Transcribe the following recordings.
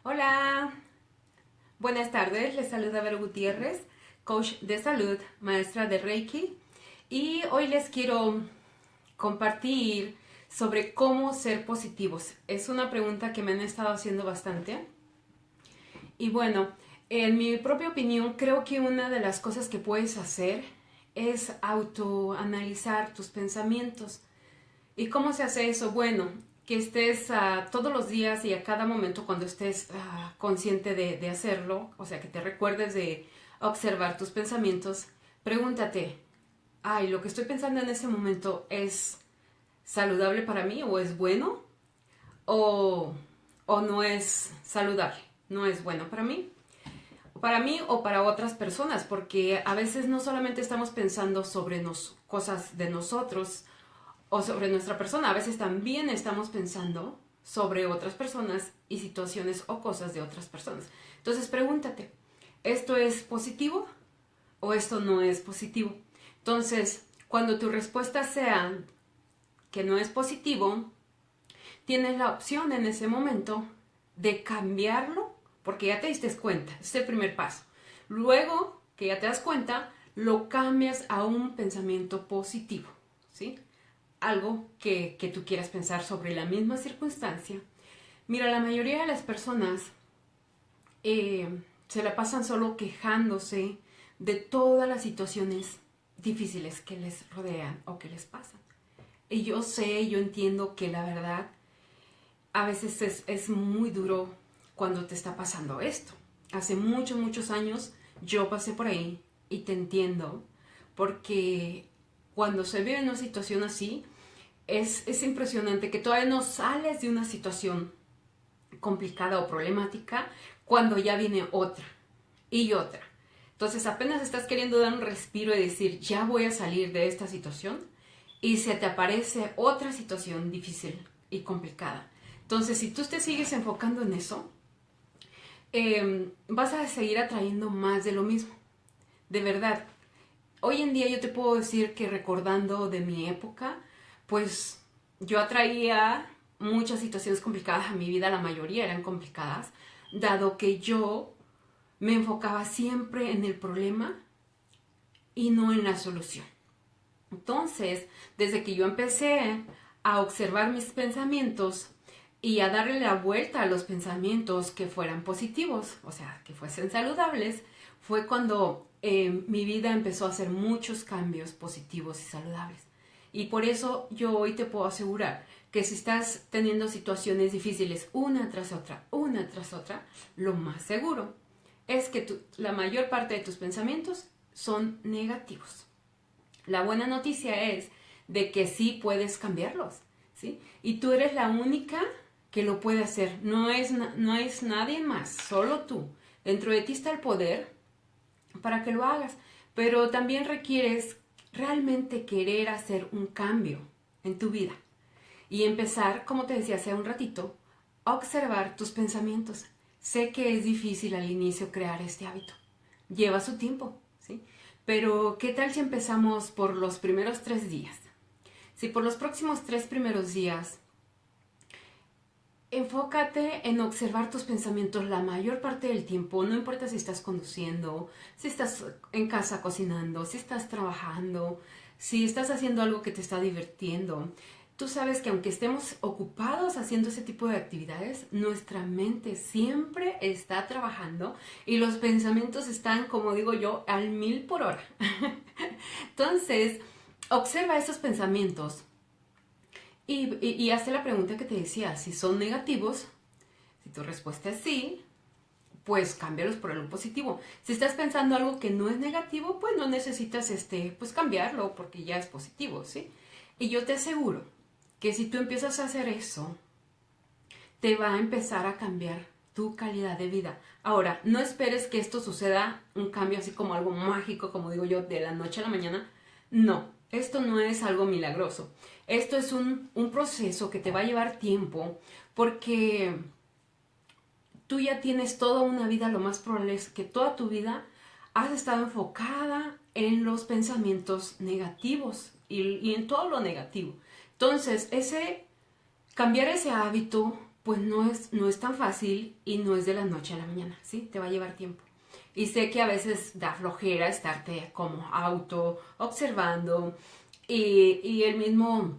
Hola, buenas tardes, les saluda Vero Gutiérrez, coach de salud, maestra de Reiki, y hoy les quiero compartir sobre cómo ser positivos. Es una pregunta que me han estado haciendo bastante y bueno, en mi propia opinión creo que una de las cosas que puedes hacer es autoanalizar tus pensamientos. ¿Y cómo se hace eso? Bueno, que estés todos los días y a cada momento cuando estés consciente de hacerlo, o sea, que te recuerdes de observar tus pensamientos, pregúntate, ay, lo que estoy pensando en ese momento es saludable para mí o es bueno o, o no es saludable, no es bueno para mí o para otras personas, porque a veces no solamente estamos pensando sobre cosas de nosotros, o sobre nuestra persona. A veces también estamos pensando sobre otras personas y situaciones o cosas de otras personas. Entonces pregúntate, ¿esto es positivo o esto no es positivo? Entonces, cuando tu respuesta sea que no es positivo, tienes la opción en ese momento de cambiarlo porque ya te diste cuenta. Ese es el primer paso. Luego que ya te das cuenta, lo cambias a un pensamiento positivo, ¿sí? Algo que tú quieras pensar sobre la misma circunstancia. Mira, la mayoría de las personas se la pasan solo quejándose de todas las situaciones difíciles que les rodean o que les pasan. Y yo sé, yo entiendo que la verdad a veces es muy duro cuando te está pasando esto. Hace muchos años yo pasé por ahí y te entiendo porque cuando se vive en una situación así, es impresionante que todavía no sales de una situación complicada o problemática cuando ya viene otra y otra. Entonces apenas estás queriendo dar un respiro y decir, ya voy a salir de esta situación y se te aparece otra situación difícil y complicada. Entonces si tú te sigues enfocando en eso, vas a seguir atrayendo más de lo mismo. De verdad, hoy en día yo te puedo decir que recordando de mi época, pues yo atraía muchas situaciones complicadas a mi vida, la mayoría eran complicadas, dado que yo me enfocaba siempre en el problema y no en la solución. Entonces, desde que yo empecé a observar mis pensamientos y a darle la vuelta a los pensamientos que fueran positivos, o sea, que fuesen saludables, fue cuando mi vida empezó a hacer muchos cambios positivos y saludables. Y por eso yo hoy te puedo asegurar que si estás teniendo situaciones difíciles una tras otra, lo más seguro es que la mayor parte de tus pensamientos son negativos. La buena noticia es de que sí puedes cambiarlos, ¿sí? Y tú eres la única que lo puede hacer. No es nadie más, solo tú. Dentro de ti está el poder para que lo hagas, pero también requieres realmente querer hacer un cambio en tu vida y empezar, como te decía hace un ratito, a observar tus pensamientos. Sé que es difícil al inicio crear este hábito, lleva su tiempo, ¿sí? Pero ¿qué tal si empezamos por los primeros 3 días? Si por los próximos 3 primeros días enfócate en observar tus pensamientos la mayor parte del tiempo, no importa si estás conduciendo, si estás en casa cocinando, si estás trabajando, si estás haciendo algo que te está divirtiendo. Tú sabes que aunque estemos ocupados haciendo ese tipo de actividades, nuestra mente siempre está trabajando y los pensamientos están, como digo yo, al 1000 por hora. Entonces, observa esos pensamientos y hazte la pregunta que te decía, si son negativos, si tu respuesta es sí, pues cámbialos por algo positivo. Si estás pensando algo que no es negativo, pues no necesitas pues cambiarlo porque ya es positivo, ¿sí? Y yo te aseguro que si tú empiezas a hacer eso, te va a empezar a cambiar tu calidad de vida. Ahora, no esperes que esto suceda un cambio así como algo mágico, como digo yo, de la noche a la mañana. No, esto no es algo milagroso. Esto es un proceso que te va a llevar tiempo porque tú ya tienes toda una vida, lo más probable es que toda tu vida has estado enfocada en los pensamientos negativos y en todo lo negativo. Entonces, cambiar ese hábito pues no es tan fácil y no es de la noche a la mañana, ¿sí? Te va a llevar tiempo. Y sé que a veces da flojera estarte como auto observando y el mismo,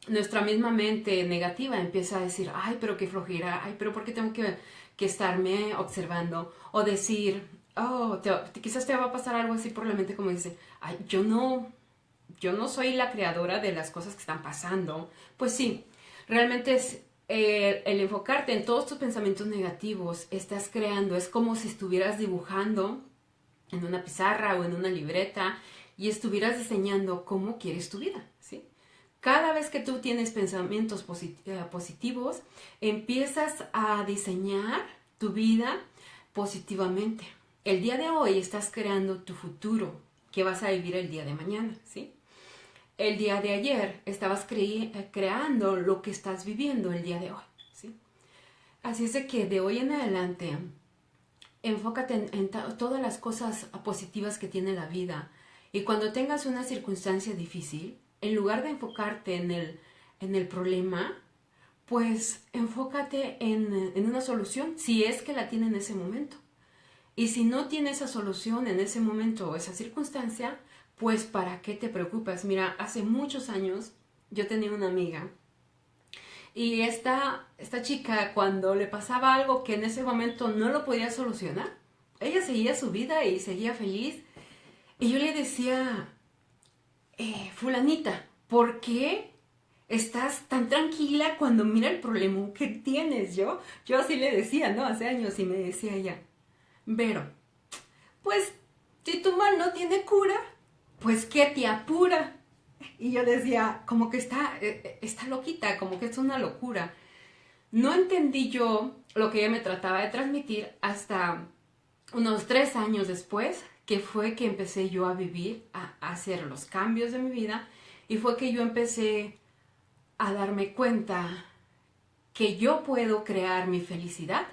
nuestra misma mente negativa empieza a decir, ay, pero qué flojera, ay, pero ¿por qué tengo que estarme observando? O decir, oh, quizás te va a pasar algo así por la mente como dice, ay, yo no soy la creadora de las cosas que están pasando. Pues sí, realmente es el enfocarte en todos tus pensamientos negativos, estás creando, es como si estuvieras dibujando en una pizarra o en una libreta y estuvieras diseñando cómo quieres tu vida, ¿sí? Cada vez que tú tienes pensamientos positivos, empiezas a diseñar tu vida positivamente. El día de hoy estás creando tu futuro que vas a vivir el día de mañana, ¿sí? El día de ayer estabas creando lo que estás viviendo el día de hoy, ¿sí? Así es de que de hoy en adelante enfócate en todas las cosas positivas que tiene la vida y cuando tengas una circunstancia difícil, en lugar de enfocarte en el problema, pues enfócate en una solución si es que la tiene en ese momento. Y si no tiene esa solución en ese momento o esa circunstancia, pues ¿para qué te preocupas? Mira, hace muchos años yo tenía una amiga y esta chica cuando le pasaba algo que en ese momento no lo podía solucionar, ella seguía su vida y seguía feliz. Y yo le decía, fulanita, ¿por qué estás tan tranquila cuando mira el problema que tienes? Yo así le decía, ¿no? Hace años y me decía ella, Vero, pues si tu mal no tiene cura, pues ¿qué te apura? Y yo decía, como que está loquita, como que es una locura. No entendí yo lo que ella me trataba de transmitir hasta unos 3 años después, que fue que empecé yo a vivir, a hacer los cambios de mi vida, y fue que yo empecé a darme cuenta que yo puedo crear mi felicidad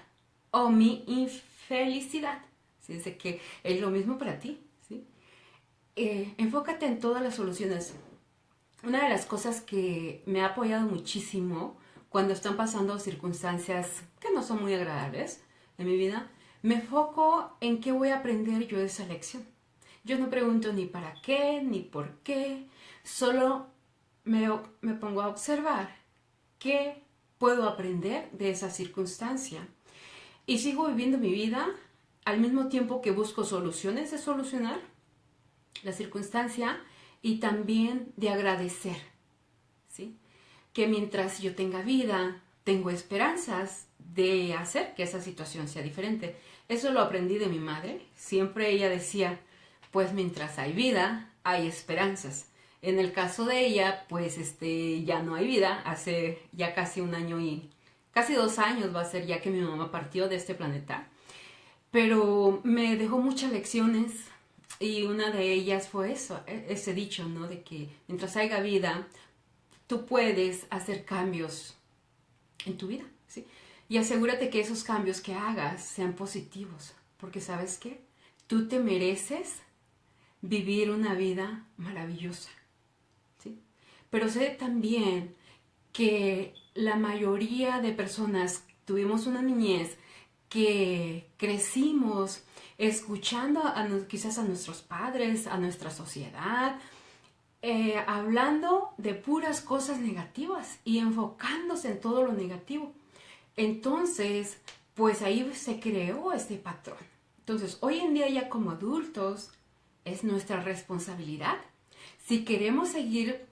o mi infelicidad. ¿Sí? Es de que es lo mismo para ti, ¿sí? Enfócate en todas las soluciones. Una de las cosas que me ha apoyado muchísimo cuando están pasando circunstancias que no son muy agradables en mi vida, me enfoco en qué voy a aprender yo de esa lección. Yo no pregunto ni para qué, ni por qué, solo me pongo a observar qué puedo aprender de esa circunstancia. Y sigo viviendo mi vida al mismo tiempo que busco soluciones de solucionar la circunstancia y también de agradecer, ¿sí? Que mientras yo tenga vida, tengo esperanzas de hacer que esa situación sea diferente. Eso lo aprendí de mi madre. Siempre ella decía, pues mientras hay vida, hay esperanzas. En el caso de ella, pues ya no hay vida. Hace ya casi un año y casi 2 años va a ser ya que mi mamá partió de este planeta. Pero me dejó muchas lecciones y una de ellas fue eso, ese dicho, ¿no? De que mientras haya vida, tú puedes hacer cambios en tu vida, ¿sí? Y asegúrate que esos cambios que hagas sean positivos, porque ¿sabes qué? Tú te mereces vivir una vida maravillosa, ¿sí? Pero sé también que la mayoría de personas tuvimos una niñez que crecimos escuchando quizás a nuestros padres, a nuestra sociedad, hablando de puras cosas negativas y enfocándose en todo lo negativo. Entonces, pues ahí se creó este patrón. Entonces, hoy en día ya como adultos es nuestra responsabilidad. Si queremos seguir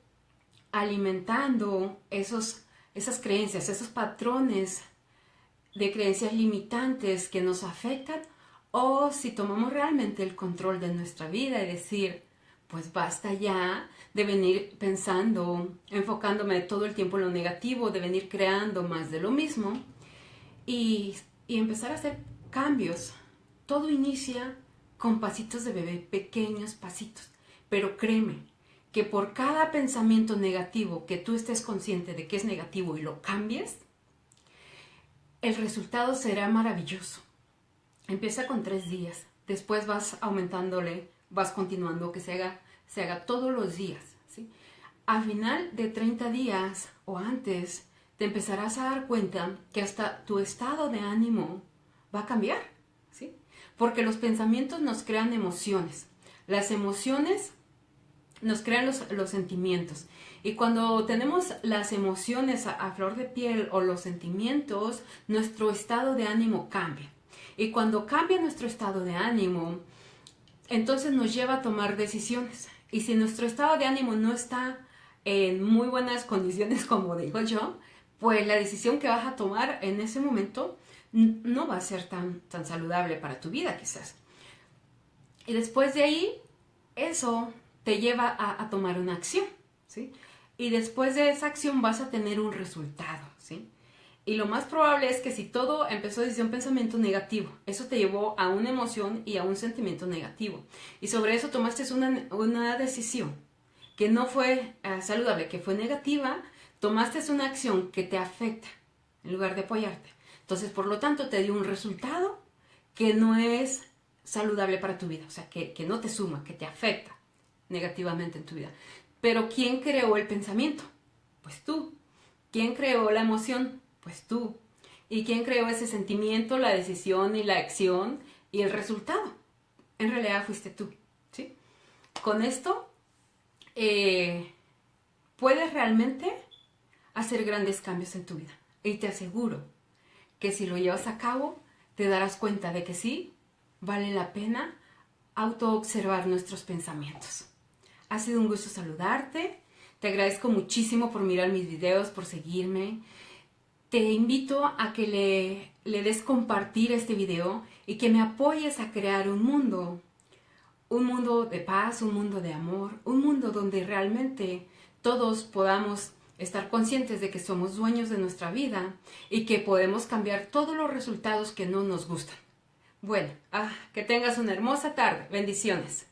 alimentando esas creencias, esos patrones de creencias limitantes que nos afectan, o si tomamos realmente el control de nuestra vida y decir, pues basta ya de venir pensando, enfocándome todo el tiempo en lo negativo, de venir creando más de lo mismo y empezar a hacer cambios. Todo inicia con pasitos de bebé, pequeños pasitos, pero créeme que por cada pensamiento negativo que tú estés consciente de que es negativo y lo cambies, el resultado será maravilloso. Empieza con 3 días, después vas aumentándole, vas continuando, que se haga todos los días, ¿sí? Al final de 30 días o antes, te empezarás a dar cuenta que hasta tu estado de ánimo va a cambiar, ¿sí? Porque los pensamientos nos crean emociones. Las emociones nos crean los sentimientos. Y cuando tenemos las emociones a flor de piel o los sentimientos, nuestro estado de ánimo cambia. Y cuando cambia nuestro estado de ánimo, entonces nos lleva a tomar decisiones. Y si nuestro estado de ánimo no está en muy buenas condiciones, como digo yo, pues la decisión que vas a tomar en ese momento no va a ser tan saludable para tu vida, quizás. Y después de ahí, eso te lleva a tomar una acción, ¿sí? Y después de esa acción vas a tener un resultado, ¿sí? Y lo más probable es que si todo empezó desde un pensamiento negativo, eso te llevó a una emoción y a un sentimiento negativo. Y sobre eso tomaste una decisión que no fue saludable, que fue negativa, tomaste una acción que te afecta en lugar de apoyarte. Entonces, por lo tanto, te dio un resultado que no es saludable para tu vida, o sea, que no te suma, que te afecta negativamente en tu vida. Pero ¿quién creó el pensamiento? Pues tú. ¿Quién creó la emoción? Pues tú. ¿Y quién creó ese sentimiento, la decisión y la acción y el resultado? En realidad fuiste tú, ¿sí? Con esto puedes realmente hacer grandes cambios en tu vida. Y te aseguro que si lo llevas a cabo, te darás cuenta de que sí, vale la pena autoobservar nuestros pensamientos. Ha sido un gusto saludarte. Te agradezco muchísimo por mirar mis videos, por seguirme. Te invito a que le des compartir este video y que me apoyes a crear un mundo de paz, un mundo de amor, un mundo donde realmente todos podamos estar conscientes de que somos dueños de nuestra vida y que podemos cambiar todos los resultados que no nos gustan. Bueno, que tengas una hermosa tarde. Bendiciones.